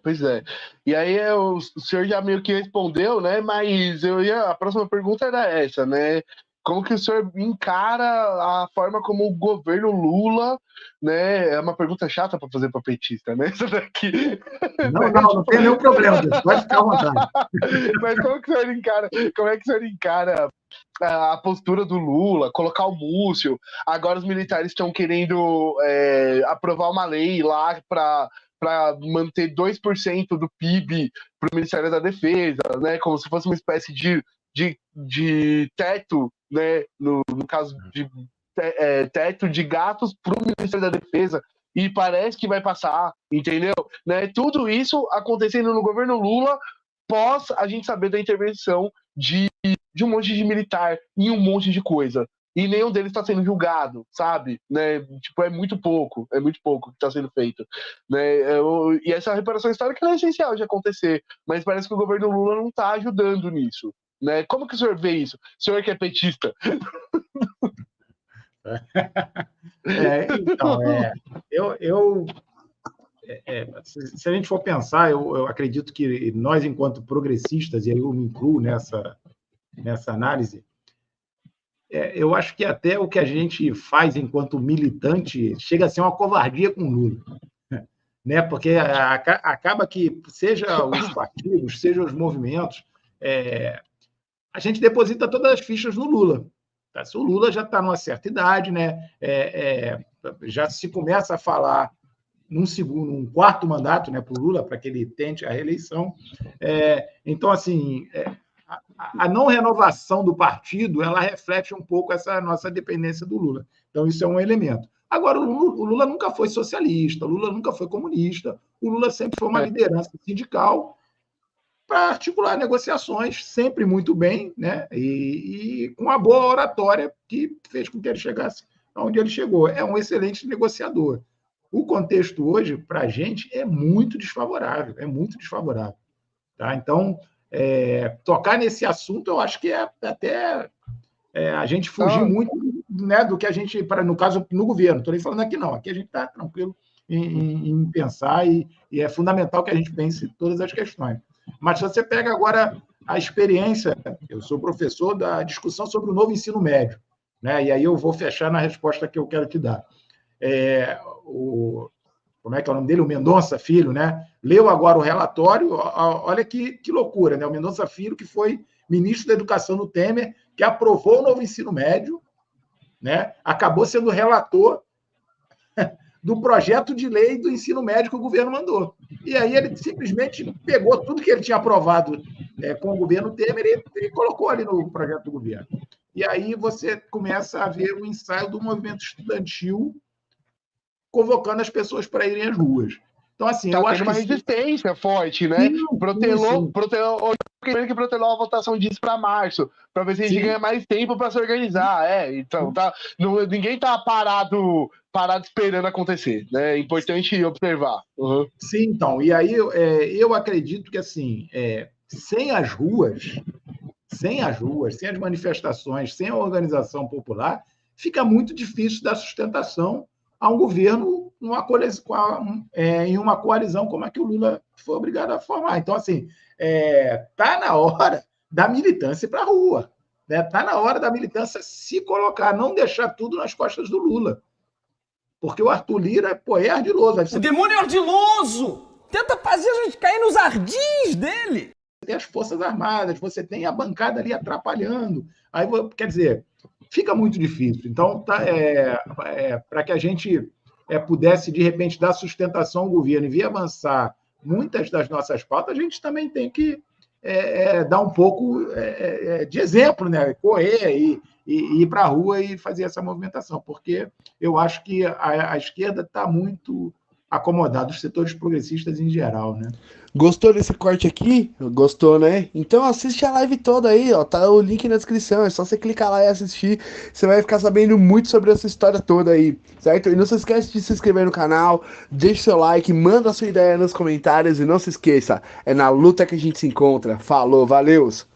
Pois é. E aí o senhor já meio que respondeu, né? Mas a próxima pergunta era essa, né? Como que o senhor encara a forma como o governo Lula, né? É uma pergunta chata para fazer para petista, né? Essa daqui. Não, Né? não, não tem nenhum problema disso. Pode ficar à vontade. Mas como é que o senhor encara a postura do Lula, colocar o Múcio? Agora os militares estão querendo aprovar uma lei lá para manter 2% do PIB para o Ministério da Defesa, né? Como se fosse uma espécie de teto, né? No caso de teto de gastos para o Ministério da Defesa. E parece que vai passar, entendeu? Né? Tudo isso acontecendo no governo Lula, pós a gente saber da intervenção de um monte de militar em um monte de coisa. E nenhum deles está sendo julgado, sabe? Né? Tipo, é muito pouco que está sendo feito. Né? E essa reparação histórica é essencial de acontecer, mas parece que o governo Lula não está ajudando nisso. Né? Como que o senhor vê isso? O senhor que é petista. Então, se a gente for pensar, eu acredito que nós, enquanto progressistas, e aí eu me incluo nessa análise, eu acho que até o que a gente faz enquanto militante chega a ser uma covardia com o Lula. Né? Porque acaba que, seja os partidos, seja os movimentos, a gente deposita todas as fichas no Lula. Tá? Se o Lula já está numa certa idade, né? Já se começa a falar num quarto mandato, né, para o Lula, para que ele tente a reeleição. Então, assim, a não renovação do partido, ela reflete um pouco essa nossa dependência do Lula. Então, isso é um elemento. Agora, o Lula nunca foi socialista, o Lula nunca foi comunista, o Lula sempre foi uma liderança sindical para articular negociações, sempre muito bem, né? E com uma boa oratória que fez com que ele chegasse aonde ele chegou. É um excelente negociador. O contexto hoje, para a gente, é muito desfavorável, Tá? Então, tocar nesse assunto, eu acho que é até a gente fugir muito, né, do que a gente, no caso, no governo. Estou nem falando aqui, não. Aqui a gente está tranquilo em pensar e é fundamental que a gente pense todas as questões. Mas se você pega agora a experiência, eu sou professor da discussão sobre o novo ensino médio, né? E aí eu vou fechar na resposta que eu quero te dar. Como é que é o nome dele? O Mendonça Filho, né? Leu agora o relatório, olha que loucura, né? O Mendonça Filho, que foi ministro da Educação do Temer, que aprovou o novo ensino médio, né? Acabou sendo relator do projeto de lei do ensino médio que o governo mandou. E aí ele simplesmente pegou tudo que ele tinha aprovado com o governo Temer e colocou ali no projeto do governo. E aí você começa a ver o ensaio do movimento estudantil convocando as pessoas para irem às ruas. Então, assim, eu acho que... uma resistência forte, né? Protelou que protelou a votação disso para março, para ver se a gente ganha mais tempo para se organizar. Então, ninguém tá parado esperando acontecer, né? É importante observar. Uhum. Sim, então. E aí eu acredito que, assim, sem as ruas, sem as manifestações, sem a organização popular, fica muito difícil dar sustentação a um governo em uma coalizão como a que o Lula foi obrigado a formar. Então, assim, está na hora da militância ir para a rua. Está na hora da militância se colocar, não deixar tudo nas costas do Lula. Porque o Arthur Lira, é ardiloso. O demônio é ardiloso! Tenta fazer a gente cair nos ardis dele. Você tem as Forças Armadas, você tem a bancada ali atrapalhando. Aí, quer dizer, fica muito difícil. Então, para que a gente pudesse, de repente, dar sustentação ao governo e vir avançar muitas das nossas pautas, a gente também tem que dar um pouco de exemplo, né? Correr e ir para a rua e fazer essa movimentação, porque eu acho que a esquerda está muito acomodada, os setores progressistas em geral, né? Gostou desse corte aqui? Gostou, né? Então assiste a live toda aí, ó. Tá o link na descrição. É só você clicar lá e assistir. Você vai ficar sabendo muito sobre essa história toda aí, certo? E não se esquece de se inscrever no canal, deixa seu like, manda a sua ideia nos comentários e não se esqueça, é na luta que a gente se encontra. Falou, valeus!